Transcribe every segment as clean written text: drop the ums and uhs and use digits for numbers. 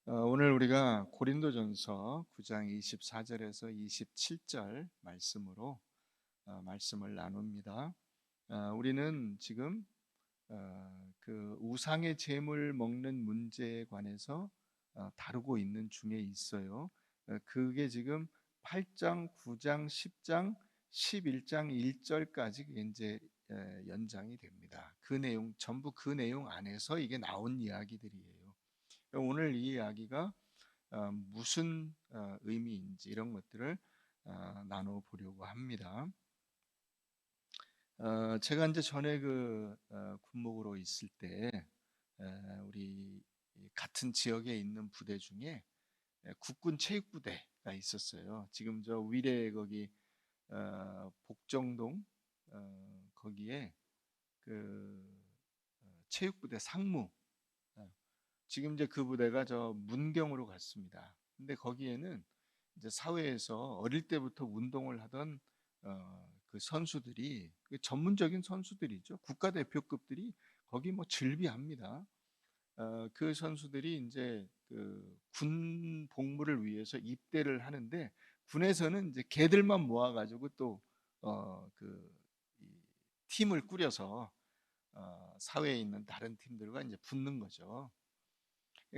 오늘 우리가 고린도전서 9장 24절에서 27절 말씀으로 말씀을 나눕니다. 우리는 지금 그 우상의 제물 먹는 문제에 관해서 다루고 있는 중에 있어요. 그게 지금 8장, 9장, 10장, 11장 1절까지 이제 연장이 됩니다. 그 내용 전부 그 내용 안에서 이게 나온 이야기들이에요. 오늘 이 이야기가 무슨 의미인지 이런 것들을 나눠보려고 합니다. 제가 이제 전에 그 군목으로 있을 때 우리 같은 지역에 있는 부대 중에 국군 체육부대가 있었어요. 지금 저 위례 거기 복정동 거기에 그 체육부대 상무, 지금 이제 그 부대가 저 문경으로 갔습니다. 근데 거기에는 이제 사회에서 어릴 때부터 운동을 하던 그 선수들이, 그 전문적인 선수들이죠. 국가대표급들이 거기 뭐 즐비합니다. 그 선수들이 이제 그 군 복무를 위해서 입대를 하는데, 군에서는 이제 걔들만 모아가지고 또 그 팀을 꾸려서 사회에 있는 다른 팀들과 이제 붙는 거죠.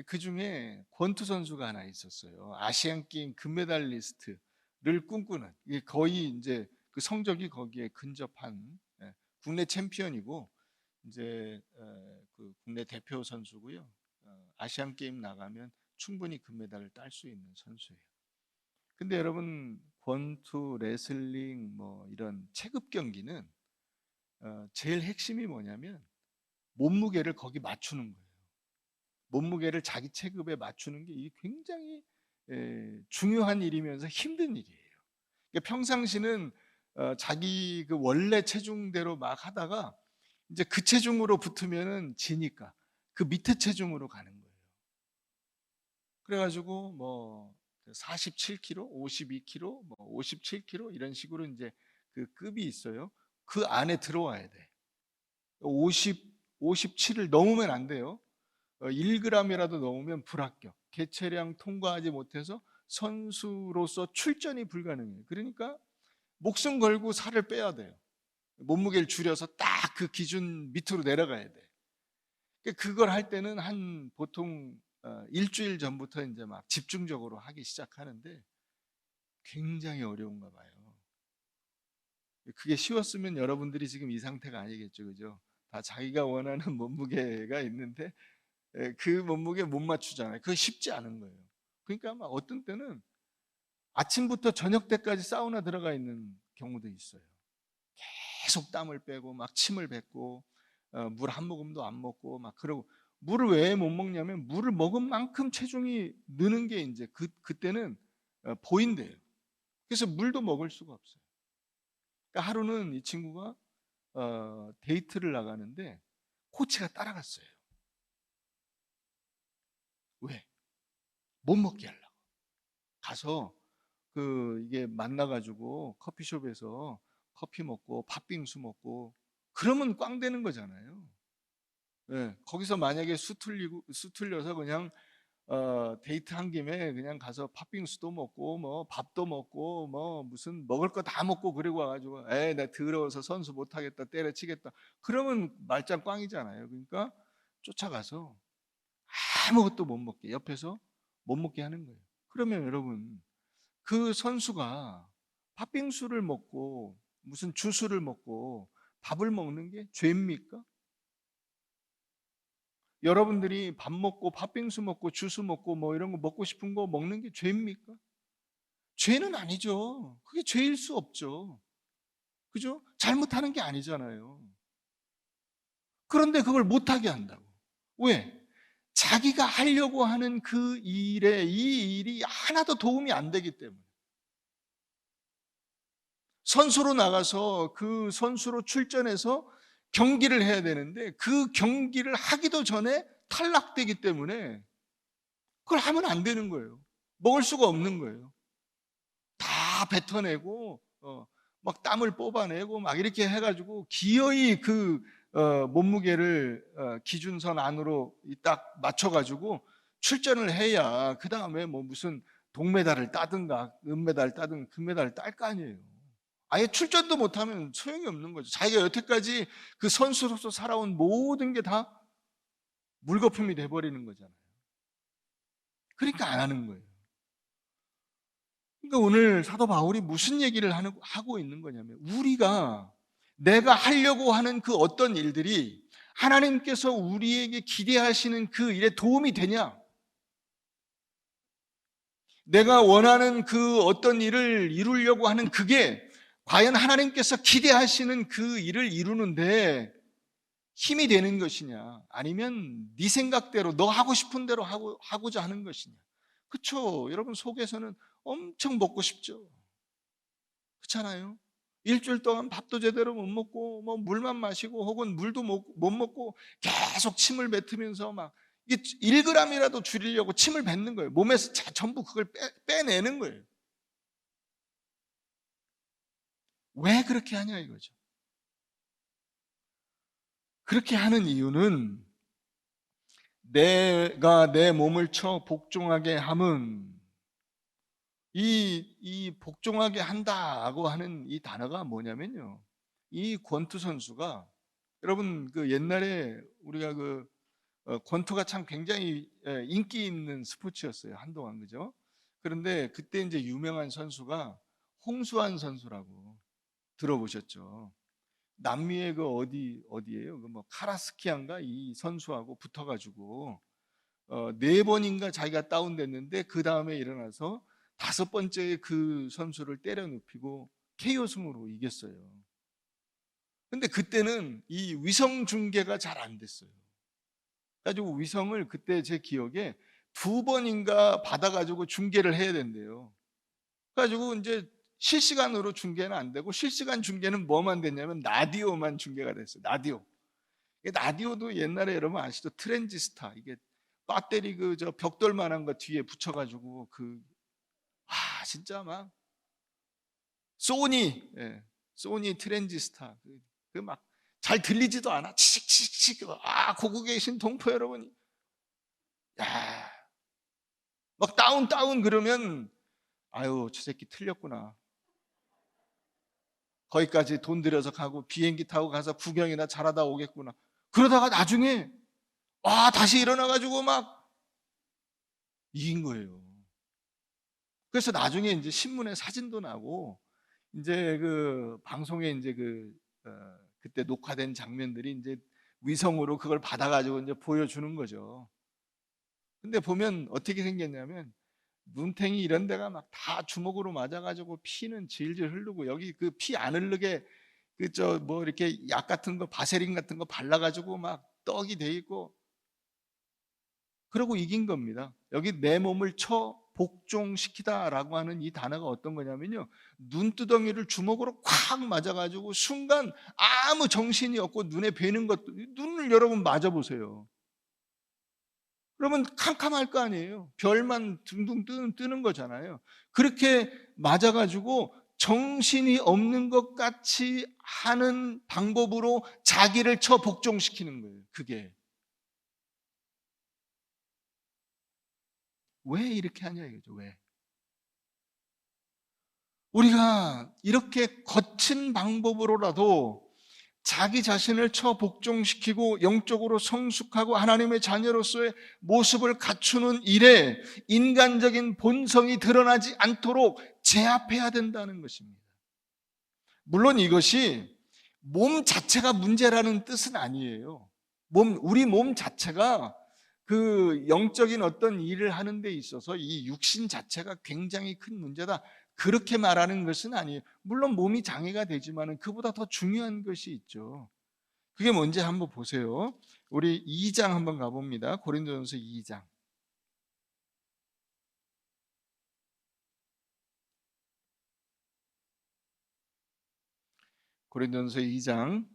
그 중에 권투 선수가 하나 있었어요. 아시안 게임 금메달리스트를 꿈꾸는, 이게 거의 이제 그 성적이 거기에 근접한 국내 챔피언이고, 이제 그 국내 대표 선수고요. 아시안 게임 나가면 충분히 금메달을 딸 수 있는 선수예요. 근데 여러분, 권투, 레슬링 뭐 이런 체급 경기는 제일 핵심이 뭐냐면 몸무게를 거기 맞추는 거예요. 몸무게를 자기 체급에 맞추는 게 이게 굉장히 중요한 일이면서 힘든 일이에요. 그러니까 평상시는 자기 그 원래 체중대로 막 하다가 이제 그 체중으로 붙으면은 지니까 그 밑에 체중으로 가는 거예요. 그래가지고 뭐 47kg, 52kg, 뭐 57kg 이런 식으로 이제 그 급이 있어요. 그 안에 들어와야 돼. 57을 넘으면 안 돼요. 1g이라도 넘으면 불합격. 개체량 통과하지 못해서 선수로서 출전이 불가능해요. 그러니까 목숨 걸고 살을 빼야 돼요. 몸무게를 줄여서 딱 그 기준 밑으로 내려가야 돼. 그걸 할 때는 한 보통 일주일 전부터 이제 막 집중적으로 하기 시작하는데 굉장히 어려운가 봐요. 그게 쉬웠으면 여러분들이 지금 이 상태가 아니겠죠, 그죠? 다 자기가 원하는 몸무게가 있는데 그 몸무게 못 맞추잖아요. 그게 쉽지 않은 거예요. 그러니까 막 어떤 때는 아침부터 저녁 때까지 사우나 들어가 있는 경우도 있어요. 계속 땀을 빼고 막 침을 뱉고 물 한 모금도 안 먹고 막 그러고, 물을 왜 못 먹냐면 물을 먹은 만큼 체중이 느는 게 이제 그때는 보인대요. 그래서 물도 먹을 수가 없어요. 그러니까 하루는 이 친구가 데이트를 나가는데 코치가 따라갔어요. 왜? 못 먹게 하려고. 가서 그 이게 만나가지고 커피숍에서 커피 먹고 팥빙수 먹고 그러면 꽝 되는 거잖아요. 예, 거기서 만약에 수틀려서 그냥 데이트 한 김에 그냥 가서 팥빙수도 먹고 뭐 밥도 먹고 뭐 무슨 먹을 거 다 먹고 그러고 와가지고 나 더러워서 선수 못하겠다 때려치겠다 그러면 말짱 꽝이잖아요. 그러니까 쫓아가서 아무것도 못 먹게 옆에서 못 먹게 하는 거예요. 그러면 여러분, 그 선수가 팥빙수를 먹고 무슨 주스를 먹고 밥을 먹는 게 죄입니까? 여러분들이 밥 먹고 팥빙수 먹고 주스 먹고 뭐 이런 거 먹고 싶은 거 먹는 게 죄입니까? 죄는 아니죠. 그게 죄일 수 없죠. 그죠? 잘못하는 게 아니잖아요. 그런데 그걸 못하게 한다고. 왜? 자기가 하려고 하는 그 일에 이 일이 하나도 도움이 안 되기 때문에. 선수로 나가서 그 선수로 출전해서 경기를 해야 되는데 그 경기를 하기도 전에 탈락되기 때문에 그걸 하면 안 되는 거예요. 먹을 수가 없는 거예요. 다 뱉어내고 막 땀을 뽑아내고 막 이렇게 해가지고 기어이 그 몸무게를 기준선 안으로 딱 맞춰가지고 출전을 해야 그 다음에 뭐 무슨 동메달을 따든가 은메달을 따든가 금메달을 딸 거 아니에요. 아예 출전도 못하면 소용이 없는 거죠. 자기가 여태까지 그 선수로서 살아온 모든 게 다 물거품이 돼버리는 거잖아요. 그러니까 안 하는 거예요. 그러니까 오늘 사도 바울이 무슨 얘기를 하고 있는 거냐면, 우리가 내가 하려고 하는 그 어떤 일들이 하나님께서 우리에게 기대하시는 그 일에 도움이 되냐? 내가 원하는 그 어떤 일을 이루려고 하는 그게 과연 하나님께서 기대하시는 그 일을 이루는데 힘이 되는 것이냐, 아니면 네 생각대로 너 하고 싶은 대로 하고자 하는 것이냐. 그렇죠? 여러분 속에서는 엄청 먹고 싶죠. 그렇잖아요? 일주일 동안 밥도 제대로 못 먹고 뭐 물만 마시고 혹은 물도 못 먹고 계속 침을 뱉으면서 막 1g이라도 줄이려고 침을 뱉는 거예요. 몸에서 전부 그걸 빼내는 거예요. 왜 그렇게 하냐 이거죠. 그렇게 하는 이유는 내가 내 몸을 쳐 복종하게 함은, 이 복종하게 한다고 하는 이 단어가 뭐냐면요, 이 권투 선수가, 여러분 그 옛날에 우리가 권투가 참 굉장히 인기 있는 스포츠였어요 한동안, 그죠? 그런데 그때 이제 유명한 선수가 홍수환 선수라고 들어보셨죠? 남미의 그 어디예요? 그 뭐 카라스키안가 이 선수하고 붙어가지고 4번인가 자기가 다운됐는데 그 다음에 일어나서 5번째에 그 선수를 때려 눕히고 KO 승으로 이겼어요. 근데 그때는 이 위성 중계가 잘 안 됐어요. 가지고 위성을 그때 제 기억에 2번인가 받아가지고 중계를 해야 된대요. 그래가지고 이제 실시간으로 중계는 안 되고, 실시간 중계는 뭐만 됐냐면 라디오만 중계가 됐어요. 라디오도 옛날에 여러분 아시죠? 트랜지스타, 이게 배터리 그 저 벽돌만한 거 뒤에 붙여가지고 진짜 막 소니, 소니 트랜지스타, 그 막 잘 들리지도 않아. 치익치익. 거기 계신 동포 여러분이, 야, 막 다운 그러면 아유 저 새끼 틀렸구나. 거기까지 돈 들여서 가고 비행기 타고 가서 구경이나 잘하다 오겠구나. 그러다가 나중에 다시 일어나 가지고 막 이긴 거예요. 그래서 나중에 이제 신문에 사진도 나고, 이제 그 방송에 이제 그때 녹화된 장면들이 이제 위성으로 그걸 받아가지고 이제 보여주는 거죠. 근데 보면 어떻게 생겼냐면, 눈탱이 이런 데가 막 다 주먹으로 맞아가지고 피는 질질 흐르고, 여기 그 피 안 흐르게 뭐 이렇게 약 같은 거, 바세린 같은 거 발라가지고 막 떡이 돼 있고, 그러고 이긴 겁니다. 여기 내 몸을 쳐 복종시키다라고 하는 이 단어가 어떤 거냐면요, 눈두덩이를 주먹으로 콱 맞아가지고 순간 아무 정신이 없고 눈에 뵈는 것도, 눈을 여러분 맞아보세요. 그러면 캄캄할 거 아니에요. 별만 둥둥 뜨는 거잖아요. 그렇게 맞아가지고 정신이 없는 것 같이 하는 방법으로 자기를 쳐 복종시키는 거예요. 그게 왜 이렇게 하냐 이거죠. 왜? 우리가 이렇게 거친 방법으로라도 자기 자신을 처 복종시키고 영적으로 성숙하고 하나님의 자녀로서의 모습을 갖추는 일에 인간적인 본성이 드러나지 않도록 제압해야 된다는 것입니다. 물론 이것이 몸 자체가 문제라는 뜻은 아니에요. 우리 몸 자체가 그 영적인 어떤 일을 하는 데 있어서 이 육신 자체가 굉장히 큰 문제다, 그렇게 말하는 것은 아니에요. 물론 몸이 장애가 되지만 그보다 더 중요한 것이 있죠. 그게 뭔지 한번 보세요. 우리 2장 한번 가봅니다. 고린도전서 2장. 고린도전서 2장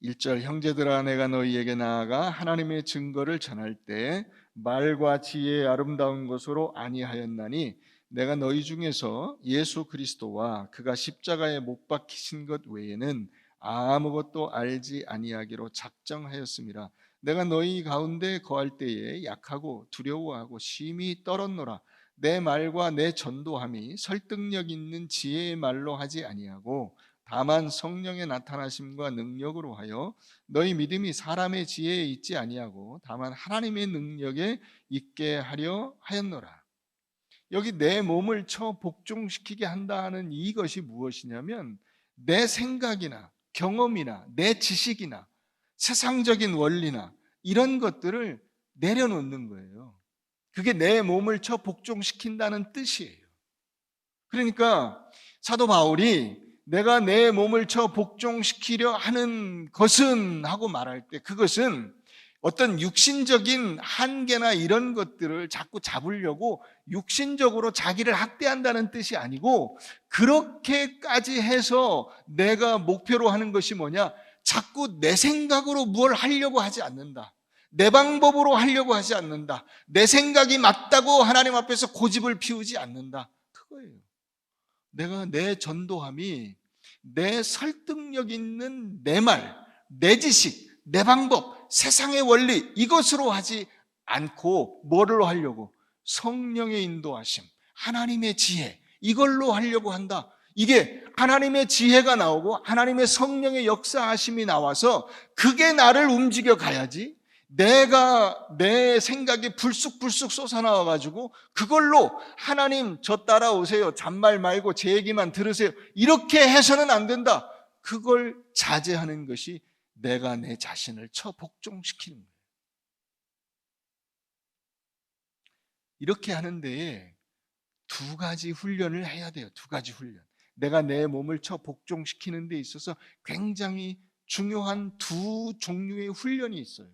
1절, 형제들아 내가 너희에게 나아가 하나님의 증거를 전할 때 말과 지혜의 아름다운 것으로 아니하였나니 내가 너희 중에서 예수 그리스도와 그가 십자가에 못 박히신 것 외에는 아무것도 알지 아니하기로 작정하였음이라. 내가 너희 가운데 거할 때에 약하고 두려워하고 심히 떨었노라. 내 말과 내 전도함이 설득력 있는 지혜의 말로 하지 아니하고 다만 성령의 나타나심과 능력으로 하여 너희 믿음이 사람의 지혜에 있지 아니하고 다만 하나님의 능력에 있게 하려 하였노라. 여기 내 몸을 쳐 복종시키게 한다는 이것이 무엇이냐면 내 생각이나 경험이나 내 지식이나 세상적인 원리나 이런 것들을 내려놓는 거예요. 그게 내 몸을 쳐 복종시킨다는 뜻이에요. 그러니까 사도 바울이 내가 내 몸을 쳐 복종시키려 하는 것은 하고 말할 때 그것은 어떤 육신적인 한계나 이런 것들을 자꾸 잡으려고 육신적으로 자기를 학대한다는 뜻이 아니고 그렇게까지 해서 내가 목표로 하는 것이 뭐냐? 자꾸 내 생각으로 뭘 하려고 하지 않는다. 내 방법으로 하려고 하지 않는다. 내 생각이 맞다고 하나님 앞에서 고집을 피우지 않는다. 그거예요. 내가 내 전도함이 내 설득력 있는 내 말, 내 지식, 내 방법, 세상의 원리 이것으로 하지 않고 뭐로 하려고? 성령의 인도하심, 하나님의 지혜 이걸로 하려고 한다. 이게 하나님의 지혜가 나오고 하나님의 성령의 역사하심이 나와서 그게 나를 움직여 가야지 내가 내 생각이 불쑥불쑥 솟아나와 가지고 그걸로 하나님 저 따라오세요. 잔말 말고 제 얘기만 들으세요. 이렇게 해서는 안 된다. 그걸 자제하는 것이 내가 내 자신을 쳐 복종시키는 거예요. 이렇게 하는 데에 두 가지 훈련을 해야 돼요. 두 가지 훈련. 내가 내 몸을 쳐 복종시키는 데 있어서 굉장히 중요한 두 종류의 훈련이 있어요.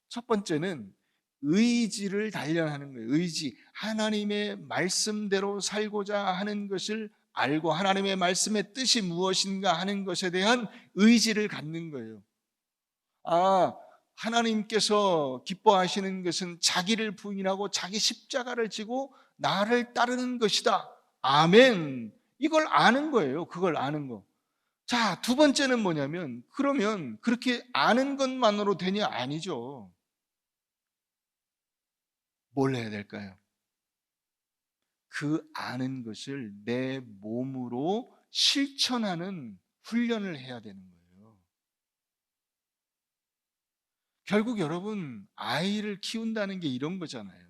첫 번째는 의지를 단련하는 거예요. 의지. 하나님의 말씀대로 살고자 하는 것을 알고 하나님의 말씀의 뜻이 무엇인가 하는 것에 대한 의지를 갖는 거예요. 하나님께서 기뻐하시는 것은 자기를 부인하고 자기 십자가를 지고 나를 따르는 것이다. 아멘. 이걸 아는 거예요. 그걸 아는 거. 자, 두 번째는 뭐냐면 그러면 그렇게 아는 것만으로 되냐? 아니죠. 뭘 해야 될까요? 그 아는 것을 내 몸으로 실천하는 훈련을 해야 되는 거예요. 결국 여러분, 아이를 키운다는 게 이런 거잖아요.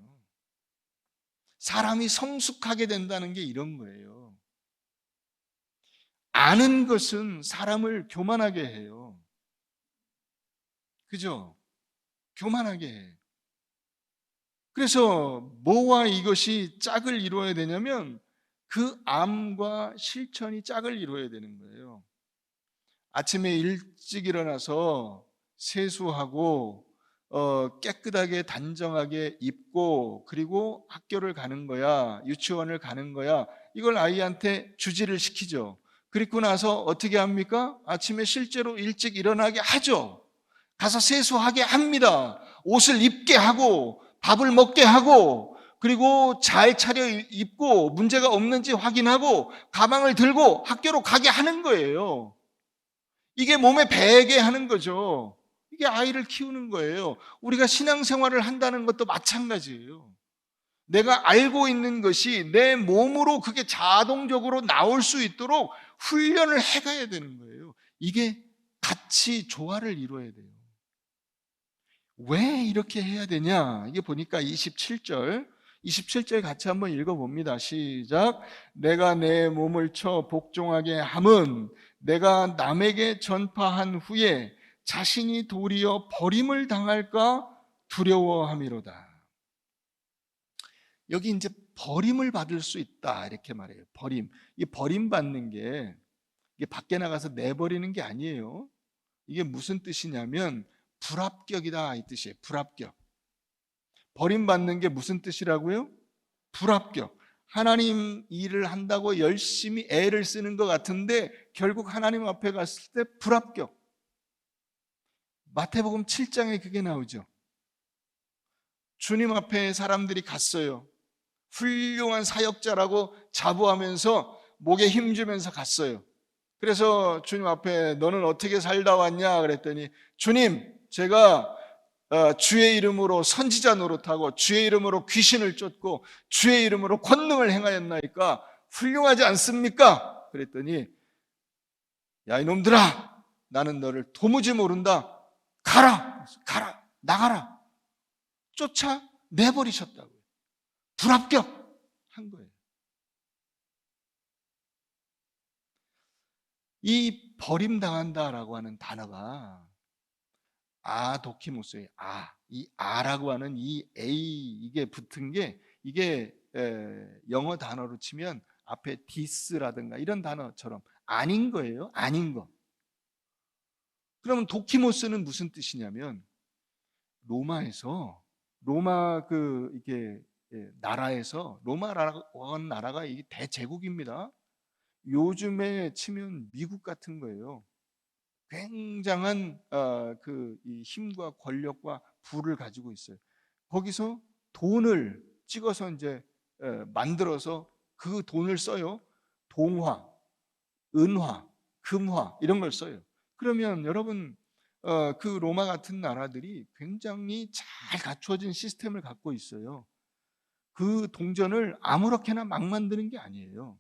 사람이 성숙하게 된다는 게 이런 거예요. 아는 것은 사람을 교만하게 해요. 그죠? 교만하게 해. 그래서 뭐와 이것이 짝을 이루어야 되냐면 그 암과 실천이 짝을 이루어야 되는 거예요. 아침에 일찍 일어나서 세수하고 깨끗하게 단정하게 입고 그리고 학교를 가는 거야, 유치원을 가는 거야. 이걸 아이한테 주지를 시키죠. 그리고 나서 어떻게 합니까? 아침에 실제로 일찍 일어나게 하죠. 가서 세수하게 합니다. 옷을 입게 하고 밥을 먹게 하고 그리고 잘 차려 입고 문제가 없는지 확인하고 가방을 들고 학교로 가게 하는 거예요. 이게 몸에 배게 하는 거죠. 이게 아이를 키우는 거예요. 우리가 신앙생활을 한다는 것도 마찬가지예요. 내가 알고 있는 것이 내 몸으로 그게 자동적으로 나올 수 있도록 훈련을 해가야 되는 거예요. 이게 같이 조화를 이루어야 돼요. 왜 이렇게 해야 되냐? 이게 보니까 27절 같이 한번 읽어봅니다. 시작. 내가 내 몸을 쳐 복종하게 함은 내가 남에게 전파한 후에 자신이 도리어 버림을 당할까 두려워함이로다. 여기 이제 버림을 받을 수 있다 이렇게 말해요. 버림. 이 버림받는 게 이게 밖에 나가서 내버리는 게 아니에요. 이게 무슨 뜻이냐면 불합격이다 이 뜻이에요. 불합격. 버림받는 게 무슨 뜻이라고요? 불합격. 하나님 일을 한다고 열심히 애를 쓰는 것 같은데 결국 하나님 앞에 갔을 때 불합격. 마태복음 7장에 그게 나오죠. 주님 앞에 사람들이 갔어요. 훌륭한 사역자라고 자부하면서 목에 힘주면서 갔어요. 그래서 주님 앞에 너는 어떻게 살다 왔냐 그랬더니, 주님, 제가 주의 이름으로 선지자 노릇하고 주의 이름으로 귀신을 쫓고 주의 이름으로 권능을 행하였나이까 훌륭하지 않습니까? 그랬더니, 야 이놈들아, 나는 너를 도무지 모른다. 가라, 가라, 나가라. 쫓아내버리셨다고요. 불합격한 거예요. 이 버림당한다라고 하는 단어가 아도키모스예요. 이 아라고 하는 이 A, 이게 붙은 게, 이게 영어 단어로 치면 앞에 디스라든가 이런 단어처럼 아닌 거예요. 아닌 거. 그러면 도키모스는 무슨 뜻이냐면, 로마 이게 나라에서, 로마라는 나라가 이게 대제국입니다. 요즘에 치면 미국 같은 거예요. 굉장한 이 힘과 권력과 부를 가지고 있어요. 거기서 돈을 찍어서 이제 만들어서 그 돈을 써요. 동화, 은화, 금화 이런 걸 써요. 그러면 여러분, 그 로마 같은 나라들이 굉장히 잘 갖추어진 시스템을 갖고 있어요. 그 동전을 아무렇게나 막 만드는 게 아니에요.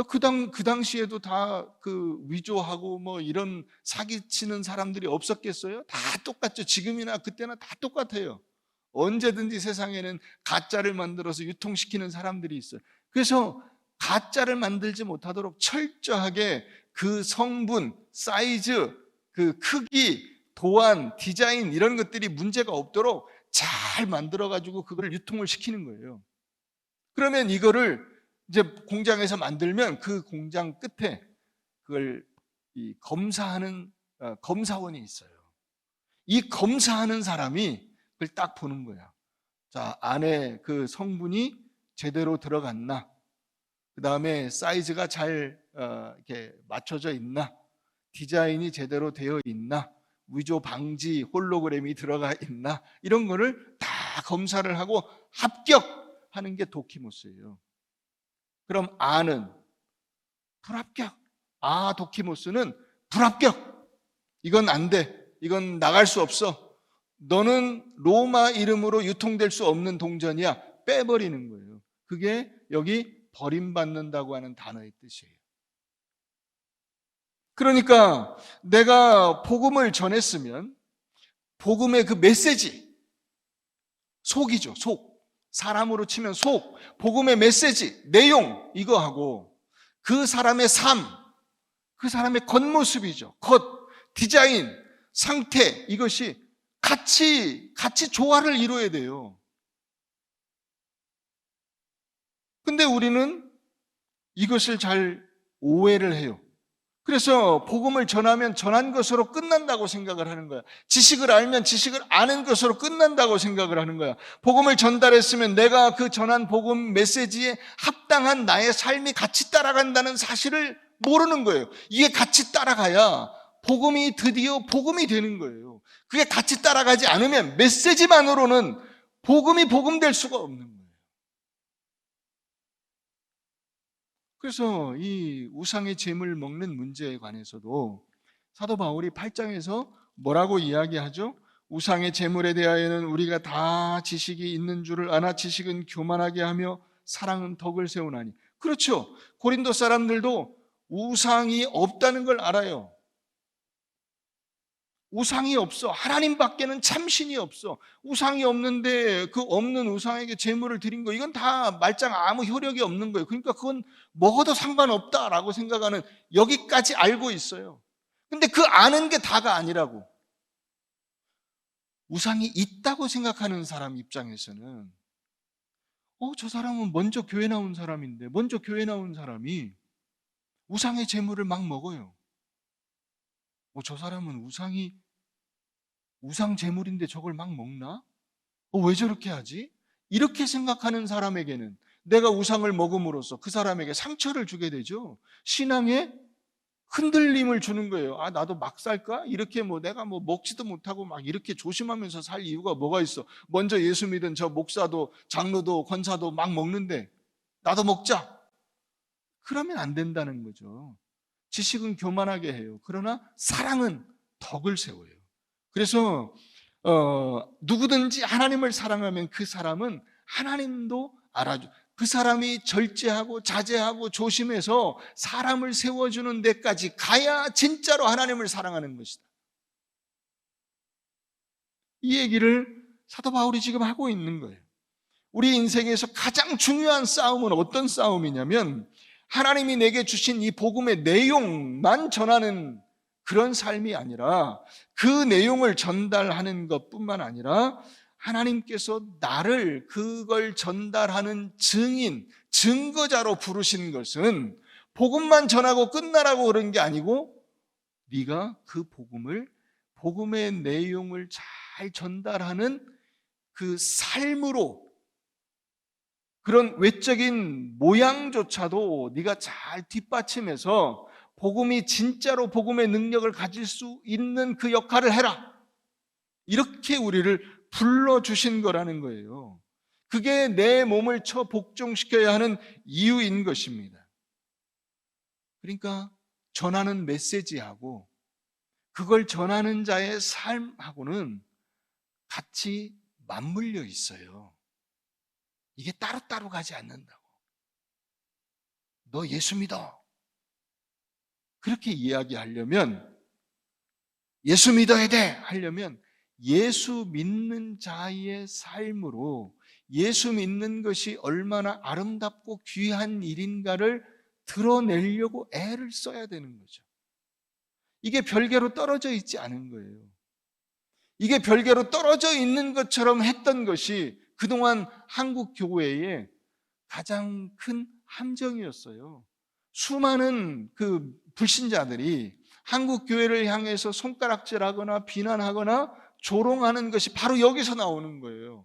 그 당시에도 다 그 위조하고 뭐 이런 사기치는 사람들이 없었겠어요? 다 똑같죠. 지금이나 그때나 다 똑같아요. 언제든지 세상에는 가짜를 만들어서 유통시키는 사람들이 있어요. 그래서 가짜를 만들지 못하도록 철저하게 그 성분, 사이즈, 그 크기, 도안, 디자인 이런 것들이 문제가 없도록 잘 만들어가지고 그걸 유통을 시키는 거예요. 그러면 이거를 이제 공장에서 만들면 그 공장 끝에 그걸 검사하는 검사원이 있어요. 이 검사하는 사람이 그걸 딱 보는 거야. 자, 안에 그 성분이 제대로 들어갔나? 그 다음에 사이즈가 잘 이렇게 맞춰져 있나? 디자인이 제대로 되어 있나? 위조 방지 홀로그램이 들어가 있나? 이런 거를 다 검사를 하고 합격하는 게 도키모스예요. 그럼 아는 불합격. 도키모스는 불합격. 이건 안 돼. 이건 나갈 수 없어. 너는 로마 이름으로 유통될 수 없는 동전이야. 빼버리는 거예요. 그게 여기 버림받는다고 하는 단어의 뜻이에요. 그러니까 내가 복음을 전했으면 복음의 그 메시지, 속이죠. 속. 사람으로 치면 속, 복음의 메시지, 내용 이거하고 그 사람의 삶, 그 사람의 겉모습이죠. 겉, 디자인, 상태 이것이 같이 조화를 이루어야 돼요. 근데 우리는 이것을 잘 오해를 해요. 그래서 복음을 전하면 전한 것으로 끝난다고 생각을 하는 거야. 지식을 알면 지식을 아는 것으로 끝난다고 생각을 하는 거야. 복음을 전달했으면 내가 그 전한 복음 메시지에 합당한 나의 삶이 같이 따라간다는 사실을 모르는 거예요. 이게 같이 따라가야 복음이 드디어 복음이 되는 거예요. 그게 같이 따라가지 않으면 메시지만으로는 복음이 복음될 수가 없는 거예요. 그래서 이 우상의 재물 먹는 문제에 관해서도 사도 바울이 8장에서 뭐라고 이야기하죠? 우상의 재물에 대하여는 우리가 다 지식이 있는 줄을 아나 지식은 교만하게 하며 사랑은 덕을 세우나니. 그렇죠. 고린도 사람들도 우상이 없다는 걸 알아요. 우상이 없어. 하나님밖에는 참신이 없어. 우상이 없는데 그 없는 우상에게 제물을 드린 거, 이건 다 말짱 아무 효력이 없는 거예요. 그러니까 그건 먹어도 상관없다라고 생각하는, 여기까지 알고 있어요. 근데 그 아는 게 다가 아니라고. 우상이 있다고 생각하는 사람 입장에서는 저 사람은 먼저 교회 나온 사람인데, 먼저 교회 나온 사람이 우상의 제물을 막 먹어요. 저 사람은 우상 제물인데 저걸 막 먹나? 왜 저렇게 하지? 이렇게 생각하는 사람에게는 내가 우상을 먹음으로써 그 사람에게 상처를 주게 되죠. 신앙에 흔들림을 주는 거예요. 나도 막 살까? 이렇게 내가 먹지도 못하고 막 이렇게 조심하면서 살 이유가 뭐가 있어? 먼저 예수 믿은 저 목사도 장로도 권사도 막 먹는데 나도 먹자. 그러면 안 된다는 거죠. 지식은 교만하게 해요. 그러나 사랑은 덕을 세워요. 그래서 누구든지 하나님을 사랑하면 그 사람은 하나님도 알아줘. 그 사람이 절제하고 자제하고 조심해서 사람을 세워주는 데까지 가야 진짜로 하나님을 사랑하는 것이다. 이 얘기를 사도 바울이 지금 하고 있는 거예요. 우리 인생에서 가장 중요한 싸움은 어떤 싸움이냐면 하나님이 내게 주신 이 복음의 내용만 전하는 그런 삶이 아니라 그 내용을 전달하는 것뿐만 아니라 하나님께서 나를 그걸 전달하는 증인, 증거자로 부르신 것은 복음만 전하고 끝나라고 그런 게 아니고 네가 그 복음의 내용을 잘 전달하는 그 삶으로 그런 외적인 모양조차도 네가 잘 뒷받침해서 복음이 진짜로 복음의 능력을 가질 수 있는 그 역할을 해라. 이렇게 우리를 불러주신 거라는 거예요. 그게 내 몸을 쳐 복종시켜야 하는 이유인 것입니다. 그러니까 전하는 메시지하고 그걸 전하는 자의 삶하고는 같이 맞물려 있어요. 이게 따로따로 가지 않는다고. 너 예수 믿어. 그렇게 이야기하려면 예수 믿어야 돼 하려면 예수 믿는 자의 삶으로 예수 믿는 것이 얼마나 아름답고 귀한 일인가를 드러내려고 애를 써야 되는 거죠. 이게 별개로 떨어져 있지 않은 거예요. 이게 별개로 떨어져 있는 것처럼 했던 것이 그동안 한국 교회의 가장 큰 함정이었어요. 수많은 그 불신자들이 한국 교회를 향해서 손가락질하거나 비난하거나 조롱하는 것이 바로 여기서 나오는 거예요.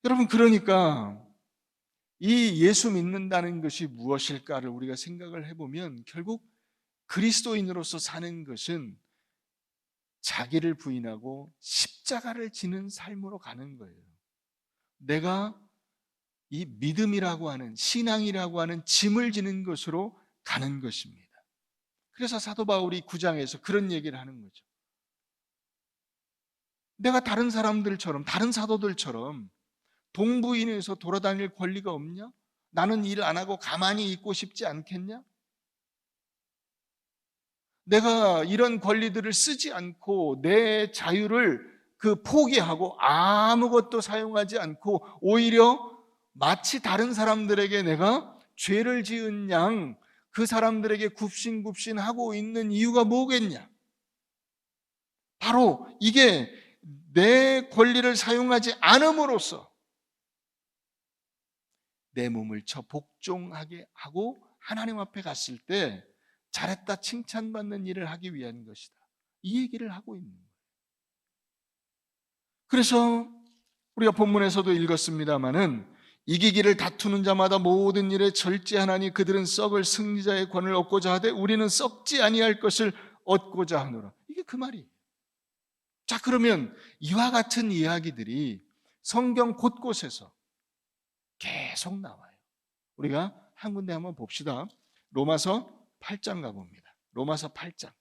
여러분, 그러니까 이 예수 믿는다는 것이 무엇일까를 우리가 생각을 해보면 결국 그리스도인으로서 사는 것은 자기를 부인하고 십자가를 지는 삶으로 가는 거예요. 내가 이 믿음이라고 하는, 신앙이라고 하는 짐을 지는 것으로 가는 것입니다. 그래서 사도 바울이 9장에서 그런 얘기를 하는 거죠. 내가 다른 사람들처럼, 다른 사도들처럼 동부인에서 돌아다닐 권리가 없냐? 나는 일 안 하고 가만히 있고 싶지 않겠냐? 내가 이런 권리들을 쓰지 않고 내 자유를 포기하고 아무것도 사용하지 않고 오히려 마치 다른 사람들에게 내가 죄를 지은 양 그 사람들에게 굽신굽신하고 있는 이유가 뭐겠냐? 바로 이게 내 권리를 사용하지 않음으로써 내 몸을 쳐 복종하게 하고 하나님 앞에 갔을 때 잘했다 칭찬받는 일을 하기 위한 것이다. 이 얘기를 하고 있는 거예요. 그래서 우리가 본문에서도 읽었습니다마는 이기기를 다투는 자마다 모든 일에 절제하나니 그들은 썩을 승리자의 권을 얻고자 하되 우리는 썩지 아니할 것을 얻고자 하노라. 이게 그 말이에요. 자, 그러면 이와 같은 이야기들이 성경 곳곳에서 계속 나와요. 우리가 한 군데 한번 봅시다. 로마서 8장 가봅니다. 로마서 8장.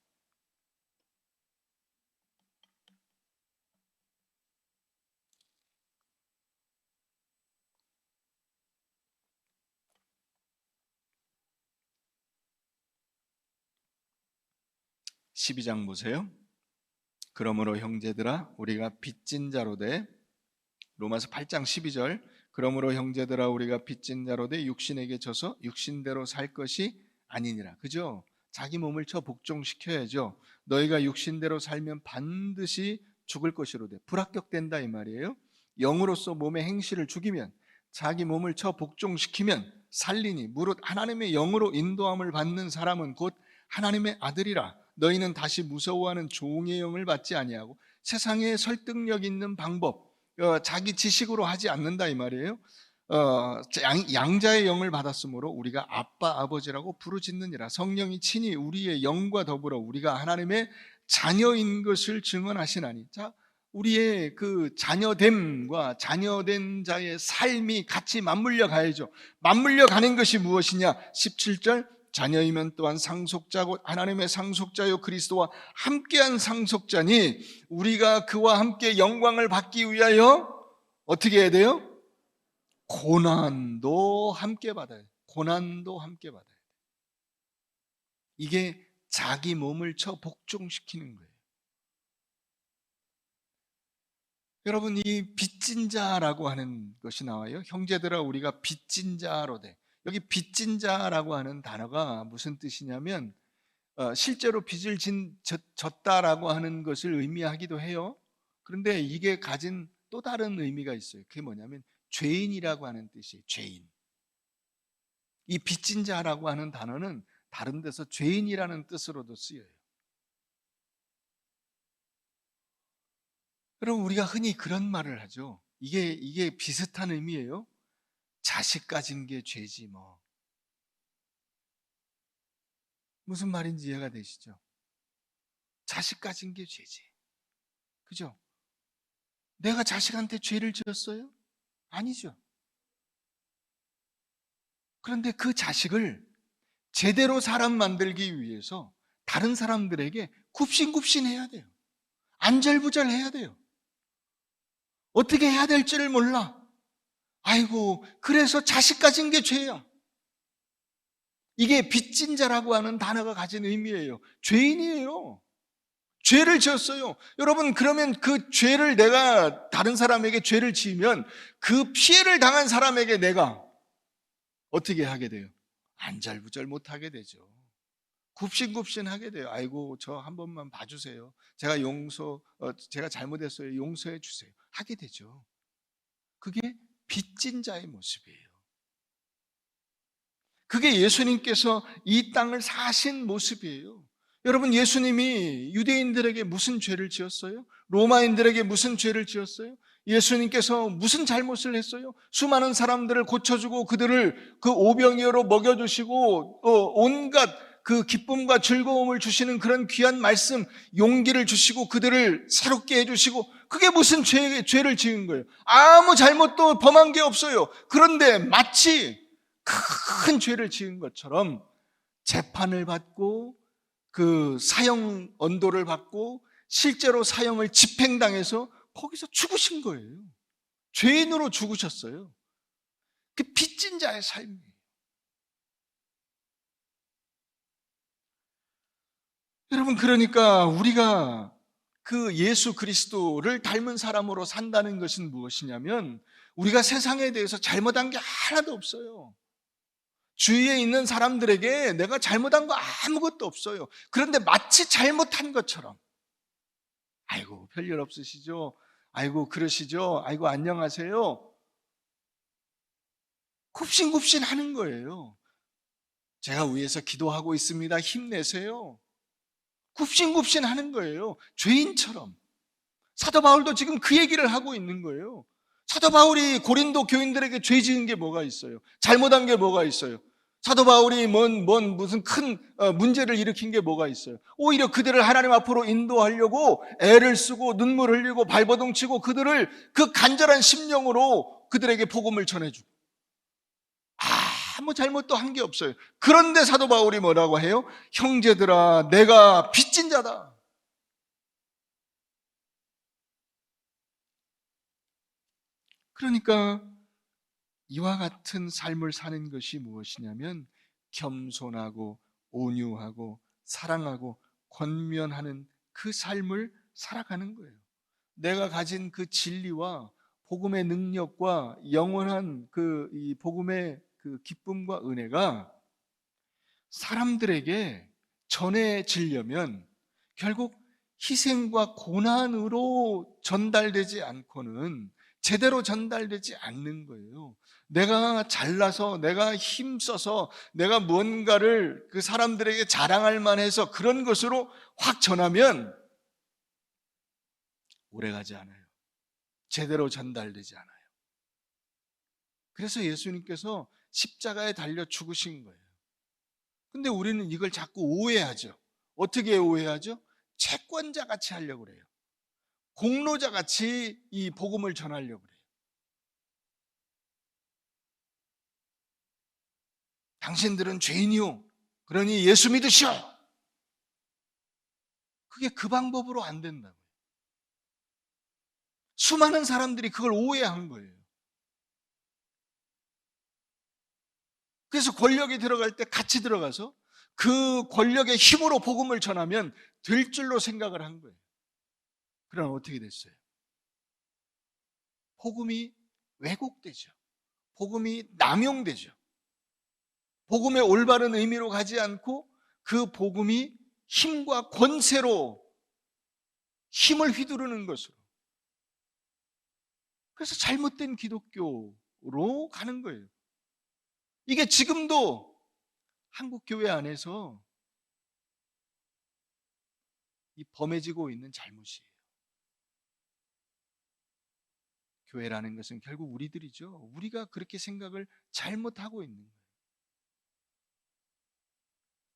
(12장) 보세요. 그러므로 형제들아 우리가 빚진 자로 돼 로마서 8장 12절 그러므로 형제들아 우리가 빚진 자로 돼 육신에게 져서 육신대로 살 것이 아니니라. 그죠? 자기 몸을 쳐 복종시켜야죠. 너희가 육신대로 살면 반드시 죽을 것이로되 불합격된다 이 말이에요. 영으로서 몸의 행실을 죽이면 자기 몸을 쳐 복종시키면 살리니 무릇 하나님의 영으로 인도함을 받는 사람은 곧 하나님의 아들이라. 너희는 다시 무서워하는 종의 영을 받지 아니하고 세상에 설득력 있는 방법 자기 지식으로 하지 않는다 이 말이에요. 양자의 영을 받았으므로 우리가 아빠 아버지라고 부르짖느니라. 성령이 친히 우리의 영과 더불어 우리가 하나님의 자녀인 것을 증언하시나니. 자, 우리의 그 자녀됨과 자녀된 자의 삶이 같이 맞물려 가야죠. 맞물려 가는 것이 무엇이냐? 17절, 자녀이면 또한 상속자고 하나님의 상속자요 그리스도와 함께한 상속자니 우리가 그와 함께 영광을 받기 위하여 어떻게 해야 돼요? 고난도 함께 받아야 돼요. 고난도 함께 받아야 돼요. 이게 자기 몸을 쳐 복종시키는 거예요. 여러분, 이 빚진 자라고 하는 것이 나와요. 형제들아, 우리가 빚진 자로 돼. 여기 빚진 자라고 하는 단어가 무슨 뜻이냐면 실제로 빚을 졌다라고 하는 것을 의미하기도 해요. 그런데 이게 가진 또 다른 의미가 있어요. 그게 뭐냐면 죄인이라고 하는 뜻이에요. 죄인. 이 빚진 자라고 하는 단어는 다른 데서 죄인이라는 뜻으로도 쓰여요. 여러분, 우리가 흔히 그런 말을 하죠. 이게 비슷한 의미예요. 자식 가진 게 죄지 뭐. 무슨 말인지 이해가 되시죠? 자식 가진 게 죄지. 그죠? 내가 자식한테 죄를 지었어요? 아니죠. 그런데 그 자식을 제대로 사람 만들기 위해서 다른 사람들에게 굽신굽신해야 돼요. 안절부절해야 돼요. 어떻게 해야 될지를 몰라. 아이고, 그래서 자식 가진 게 죄야. 이게 빚진 자라고 하는 단어가 가진 의미예요. 죄인이에요. 죄를 지었어요. 여러분, 그러면 그 죄를 내가 다른 사람에게 죄를 지으면 그 피해를 당한 사람에게 내가 어떻게 하게 돼요? 안절부절 못하게 되죠. 굽신굽신하게 돼요. 아이고, 저 한 번만 봐주세요. 제가 잘못했어요. 용서해 주세요. 하게 되죠. 그게 빚진 자의 모습이에요. 그게 예수님께서 이 땅을 사신 모습이에요. 여러분, 예수님이 유대인들에게 무슨 죄를 지었어요? 로마인들에게 무슨 죄를 지었어요? 예수님께서 무슨 잘못을 했어요? 수많은 사람들을 고쳐주고 그들을 그 오병이어로 먹여주시고 온갖 그 기쁨과 즐거움을 주시는 그런 귀한 말씀, 용기를 주시고 그들을 새롭게 해주시고 그게 무슨 죄를 지은 거예요? 아무 잘못도 범한 게 없어요. 그런데 마치 큰 죄를 지은 것처럼 재판을 받고 그 사형 언도를 받고 실제로 사형을 집행당해서 거기서 죽으신 거예요. 죄인으로 죽으셨어요. 그 빚진 자의 삶이에요. 여러분, 그러니까 우리가 그 예수 그리스도를 닮은 사람으로 산다는 것은 무엇이냐면 우리가 세상에 대해서 잘못한 게 하나도 없어요. 주위에 있는 사람들에게 내가 잘못한 거 아무것도 없어요. 그런데 마치 잘못한 것처럼 아이고, 별일 없으시죠? 아이고, 그러시죠? 아이고, 안녕하세요? 굽신굽신 하는 거예요. 제가 위에서 기도하고 있습니다. 힘내세요. 굽신굽신 하는 거예요. 죄인처럼. 사도 바울도 지금 그 얘기를 하고 있는 거예요. 사도 바울이 고린도 교인들에게 죄 지은 게 뭐가 있어요? 잘못한 게 뭐가 있어요? 사도 바울이 무슨 큰 문제를 일으킨 게 뭐가 있어요? 오히려 그들을 하나님 앞으로 인도하려고 애를 쓰고 눈물 흘리고 발버둥 치고 그들을 그 간절한 심령으로 그들에게 복음을 전해주고 아무 잘못도 한 게 없어요. 그런데 사도 바울이 뭐라고 해요? 형제들아, 내가 빚진 자다. 그러니까 이와 같은 삶을 사는 것이 무엇이냐면 겸손하고 온유하고 사랑하고 권면하는 그 삶을 살아가는 거예요. 내가 가진 그 진리와 복음의 능력과 영원한 이 복음의 그 기쁨과 은혜가 사람들에게 전해지려면 결국 희생과 고난으로 전달되지 않고는 제대로 전달되지 않는 거예요. 내가 잘나서, 내가 힘써서, 내가 무언가를 그 사람들에게 자랑할 만해서 그런 것으로 확 전하면 오래가지 않아요. 제대로 전달되지 않아요. 그래서 예수님께서 십자가에 달려 죽으신 거예요. 근데 우리는 이걸 자꾸 오해하죠. 어떻게 오해하죠? 채권자 같이 하려고 그래요. 공로자 같이 이 복음을 전하려고 그래요. 당신들은 죄인이요, 그러니 예수 믿으시오. 그게 그 방법으로 안 된다고요. 수많은 사람들이 그걸 오해한 거예요. 그래서 권력이 들어갈 때 같이 들어가서 그 권력의 힘으로 복음을 전하면 될 줄로 생각을 한 거예요. 그러나 어떻게 됐어요? 복음이 왜곡되죠. 복음이 남용되죠. 복음의 올바른 의미로 가지 않고 그 복음이 힘과 권세로 힘을 휘두르는 것으로. 그래서 잘못된 기독교로 가는 거예요. 이게 지금도 한국 교회 안에서 이 범해지고 있는 잘못이에요. 교회라는 것은 결국 우리들이죠. 우리가 그렇게 생각을 잘못하고 있는 거예요.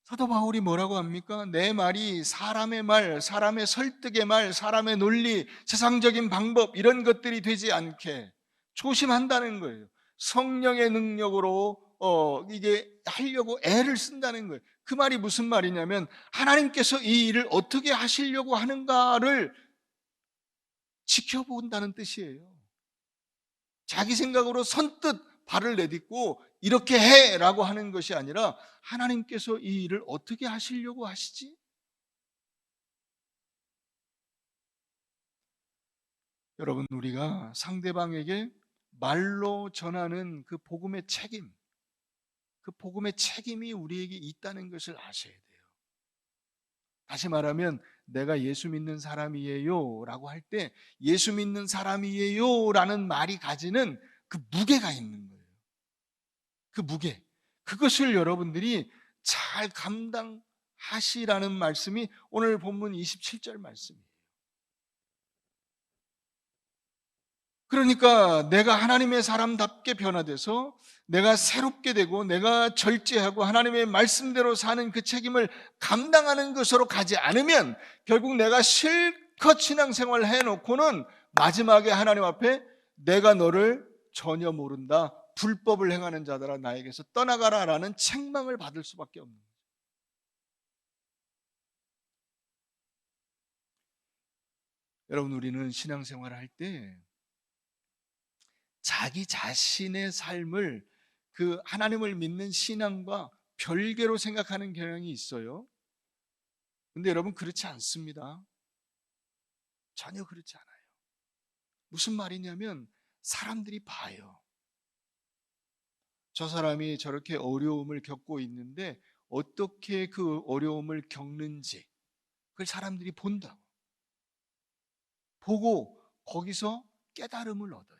사도 바울이 뭐라고 합니까? 내 말이 사람의 말, 사람의 설득의 말, 사람의 논리, 세상적인 방법 이런 것들이 되지 않게 조심한다는 거예요. 성령의 능력으로 이게 하려고 애를 쓴다는 거예요. 그 말이 무슨 말이냐면 하나님께서 이 일을 어떻게 하시려고 하는가를 지켜본다는 뜻이에요. 자기 생각으로 선뜻 발을 내딛고 이렇게 해라고 하는 것이 아니라 하나님께서 이 일을 어떻게 하시려고 하시지? 여러분, 우리가 상대방에게 말로 전하는 그 복음의 책임, 그 복음의 책임이 우리에게 있다는 것을 아셔야 돼요. 다시 말하면 내가 예수 믿는 사람이에요 라고 할 때 예수 믿는 사람이에요 라는 말이 가지는 그 무게가 있는 거예요. 그 무게, 그것을 여러분들이 잘 감당하시라는 말씀이 오늘 본문 27절 말씀이에요. 그러니까 내가 하나님의 사람답게 변화돼서 내가 새롭게 되고 내가 절제하고 하나님의 말씀대로 사는 그 책임을 감당하는 것으로 가지 않으면 결국 내가 실컷 신앙생활을 해놓고는 마지막에 하나님 앞에 내가 너를 전혀 모른다, 불법을 행하는 자들아 나에게서 떠나가라 라는 책망을 받을 수밖에 없는 거예요. 여러분, 우리는 신앙생활을 할 때 자기 자신의 삶을 그 하나님을 믿는 신앙과 별개로 생각하는 경향이 있어요. 근데 여러분, 그렇지 않습니다. 전혀 그렇지 않아요. 무슨 말이냐면 사람들이 봐요. 저 사람이 저렇게 어려움을 겪고 있는데 어떻게 그 어려움을 겪는지 그걸 사람들이 본다고. 보고 거기서 깨달음을 얻어요.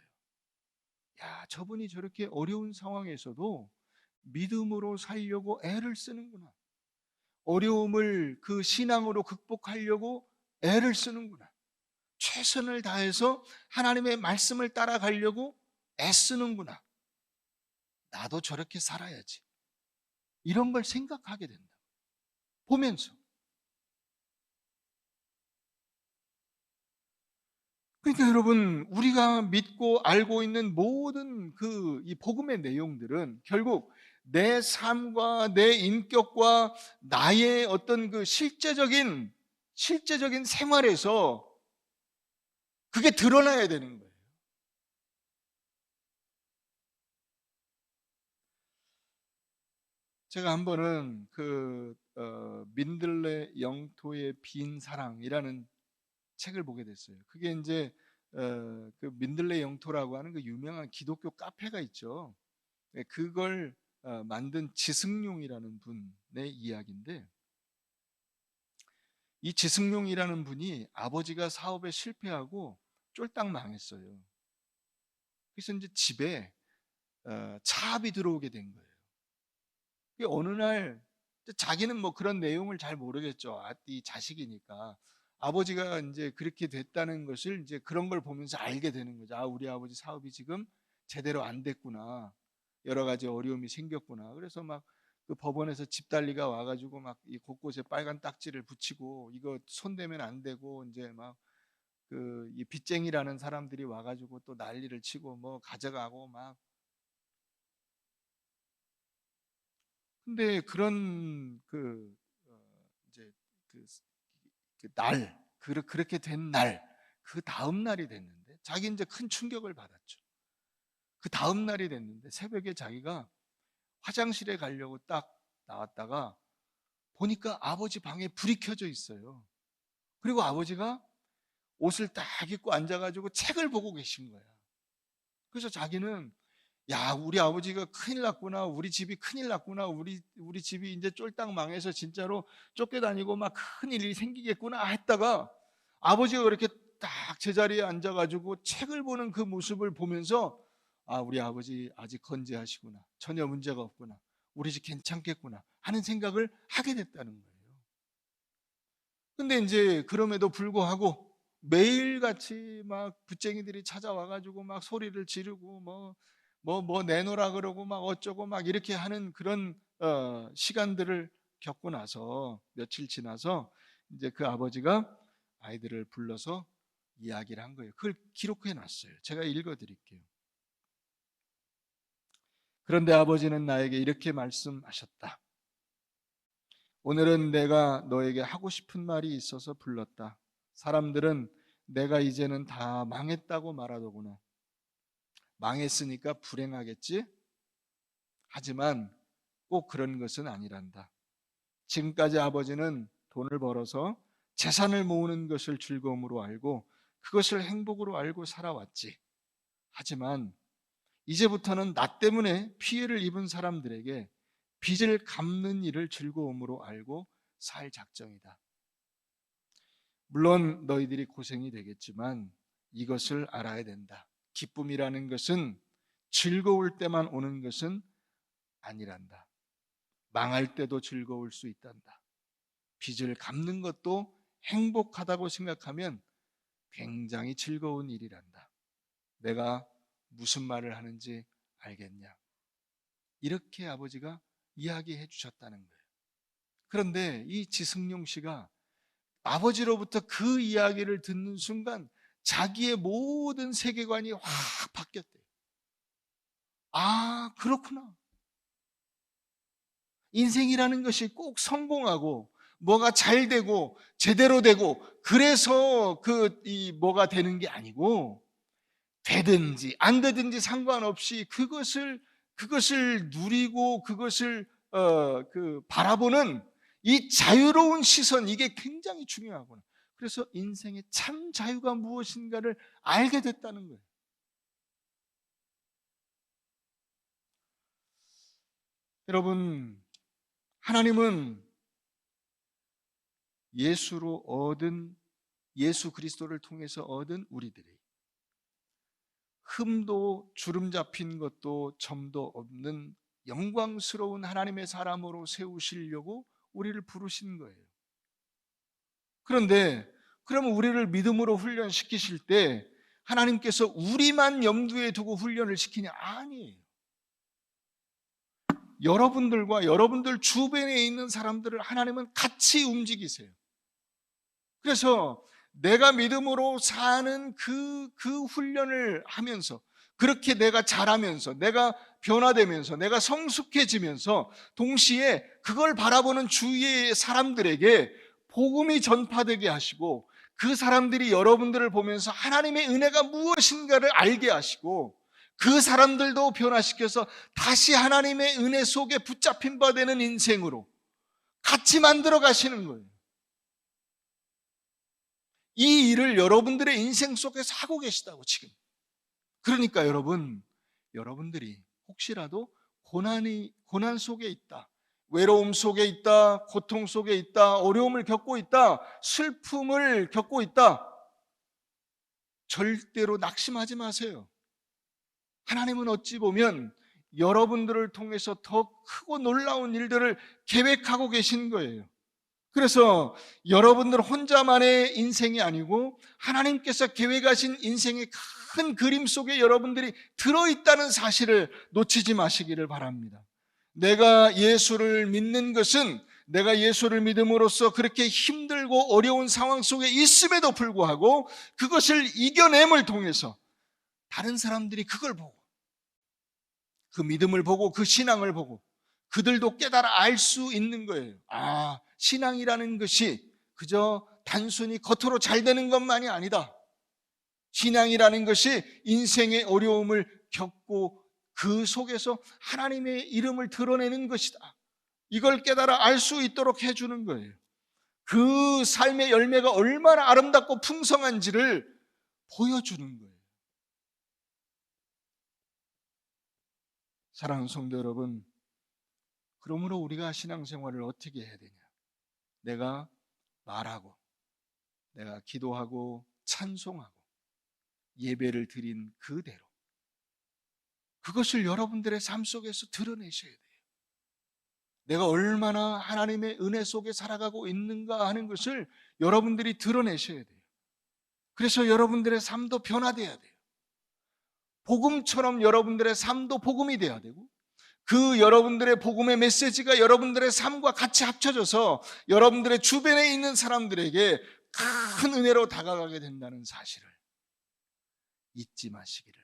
야, 저분이 저렇게 어려운 상황에서도 믿음으로 살려고 애를 쓰는구나. 어려움을 그 신앙으로 극복하려고 애를 쓰는구나. 최선을 다해서 하나님의 말씀을 따라가려고 애쓰는구나. 나도 저렇게 살아야지. 이런 걸 생각하게 된다. 보면서. 그러니까 여러분, 우리가 믿고 알고 있는 모든 이 복음의 내용들은 결국 내 삶과 내 인격과 나의 어떤 그 실제적인 생활에서 그게 드러나야 되는 거예요. 제가 한 번은 민들레 영토의 빈 사랑이라는 책을 보게 됐어요. 그게 이제 그 민들레 영토라고 하는 그 유명한 기독교 카페가 있죠. 네, 그걸 만든 지승용이라는 분의 이야기인데, 이 지승용이라는 분이 아버지가 사업에 실패하고 쫄딱 망했어요. 그래서 이제 집에 차압이 들어오게 된 거예요. 그게 어느 날 자기는 뭐 그런 내용을 잘 모르겠죠. 이 자식이니까. 아버지가 이제 그렇게 됐다는 것을 이제 그런 걸 보면서 알게 되는 거죠. 아, 우리 아버지 사업이 지금 제대로 안 됐구나. 여러 가지 어려움이 생겼구나. 그래서 막 그 법원에서 집달리가 와가지고 막 이 곳곳에 빨간 딱지를 붙이고 이거 손대면 안 되고 이제 막 이 빚쟁이라는 사람들이 와가지고 또 난리를 치고 뭐 가져가고 막. 근데 그런 이제 그, 그렇게 된 날, 그 다음 날이 됐는데 자기 이제 큰 충격을 받았죠. 그 다음 날이 됐는데 새벽에 자기가 화장실에 가려고 딱 나왔다가 보니까 아버지 방에 불이 켜져 있어요. 그리고 아버지가 옷을 딱 입고 앉아가지고 책을 보고 계신 거야. 그래서 자기는, 야, 우리 아버지가 큰일 났구나. 우리 집이 큰일 났구나. 우리 집이 이제 쫄딱 망해서 진짜로 쫓겨다니고 막 큰일이 생기겠구나 했다가 아버지가 그렇게 딱 제자리에 앉아가지고 책을 보는 그 모습을 보면서, 아, 우리 아버지 아직 건재하시구나. 전혀 문제가 없구나. 우리 집 괜찮겠구나 하는 생각을 하게 됐다는 거예요. 근데 이제 그럼에도 불구하고 매일같이 막 빚쟁이들이 찾아와가지고 막 소리를 지르고 뭐 내놓으라 그러고 막 어쩌고 막 이렇게 하는 그런 시간들을 겪고 나서 며칠 지나서 이제 그 아버지가 아이들을 불러서 이야기를 한 거예요. 그걸 기록해 놨어요. 제가 읽어 드릴게요. 그런데 아버지는 나에게 이렇게 말씀하셨다. 오늘은 내가 너에게 하고 싶은 말이 있어서 불렀다. 사람들은 내가 이제는 다 망했다고 말하더구나. 망했으니까 불행하겠지? 하지만 꼭 그런 것은 아니란다. 지금까지 아버지는 돈을 벌어서 재산을 모으는 것을 즐거움으로 알고 그것을 행복으로 알고 살아왔지. 하지만 이제부터는 나 때문에 피해를 입은 사람들에게 빚을 갚는 일을 즐거움으로 알고 살 작정이다. 물론 너희들이 고생이 되겠지만 이것을 알아야 된다. 기쁨이라는 것은 즐거울 때만 오는 것은 아니란다. 망할 때도 즐거울 수 있단다. 빚을 갚는 것도 행복하다고 생각하면 굉장히 즐거운 일이란다. 내가 무슨 말을 하는지 알겠냐? 이렇게 아버지가 이야기해 주셨다는 거예요. 그런데 이 지승용 씨가 아버지로부터 그 이야기를 듣는 순간 자기의 모든 세계관이 확 바뀌었대요. 아, 그렇구나. 인생이라는 것이 꼭 성공하고 뭐가 잘 되고 제대로 되고 그래서 뭐가 되는 게 아니고 되든지 안 되든지 상관없이 그것을 누리고 그것을 바라보는 이 자유로운 시선, 이게 굉장히 중요하구나. 그래서 인생의 참 자유가 무엇인가를 알게 됐다는 거예요. 여러분, 하나님은 예수 그리스도를 통해서 얻은 우리들이 흠도 주름 잡힌 것도 점도 없는 영광스러운 하나님의 사람으로 세우시려고 우리를 부르신 거예요. 그런데 그러면 우리를 믿음으로 훈련시키실 때 하나님께서 우리만 염두에 두고 훈련을 시키냐? 아니에요. 여러분들과 여러분들 주변에 있는 사람들을 하나님은 같이 움직이세요. 그래서 내가 믿음으로 사는 그 훈련을 하면서 그렇게 내가 자라면서 내가 변화되면서 내가 성숙해지면서 동시에 그걸 바라보는 주위의 사람들에게 복음이 전파되게 하시고 그 사람들이 여러분들을 보면서 하나님의 은혜가 무엇인가를 알게 하시고 그 사람들도 변화시켜서 다시 하나님의 은혜 속에 붙잡힌 바 되는 인생으로 같이 만들어 가시는 거예요. 이 일을 여러분들의 인생 속에서 하고 계시다고 지금. 그러니까 여러분들이 혹시라도 고난 속에 있다, 외로움 속에 있다, 고통 속에 있다, 어려움을 겪고 있다, 슬픔을 겪고 있다, 절대로 낙심하지 마세요. 하나님은 어찌 보면 여러분들을 통해서 더 크고 놀라운 일들을 계획하고 계신 거예요. 그래서 여러분들 혼자만의 인생이 아니고 하나님께서 계획하신 인생의 큰 그림 속에 여러분들이 들어있다는 사실을 놓치지 마시기를 바랍니다. 내가 예수를 믿는 것은 내가 예수를 믿음으로써 그렇게 힘들고 어려운 상황 속에 있음에도 불구하고 그것을 이겨냄을 통해서 다른 사람들이 그걸 보고, 그 믿음을 보고 그 신앙을 보고 그들도 깨달아 알 수 있는 거예요. 아, 신앙이라는 것이 그저 단순히 겉으로 잘 되는 것만이 아니다. 신앙이라는 것이 인생의 어려움을 겪고 그 속에서 하나님의 이름을 드러내는 것이다. 이걸 깨달아 알 수 있도록 해주는 거예요. 그 삶의 열매가 얼마나 아름답고 풍성한지를 보여주는 거예요. 사랑하는 성도 여러분, 그러므로 우리가 신앙생활을 어떻게 해야 되냐? 내가 말하고, 내가 기도하고 찬송하고 예배를 드린 그대로 그것을 여러분들의 삶 속에서 드러내셔야 돼요. 내가 얼마나 하나님의 은혜 속에 살아가고 있는가 하는 것을 여러분들이 드러내셔야 돼요. 그래서 여러분들의 삶도 변화돼야 돼요. 복음처럼 여러분들의 삶도 복음이 돼야 되고, 그 여러분들의 복음의 메시지가 여러분들의 삶과 같이 합쳐져서 여러분들의 주변에 있는 사람들에게 큰 은혜로 다가가게 된다는 사실을 잊지 마시기를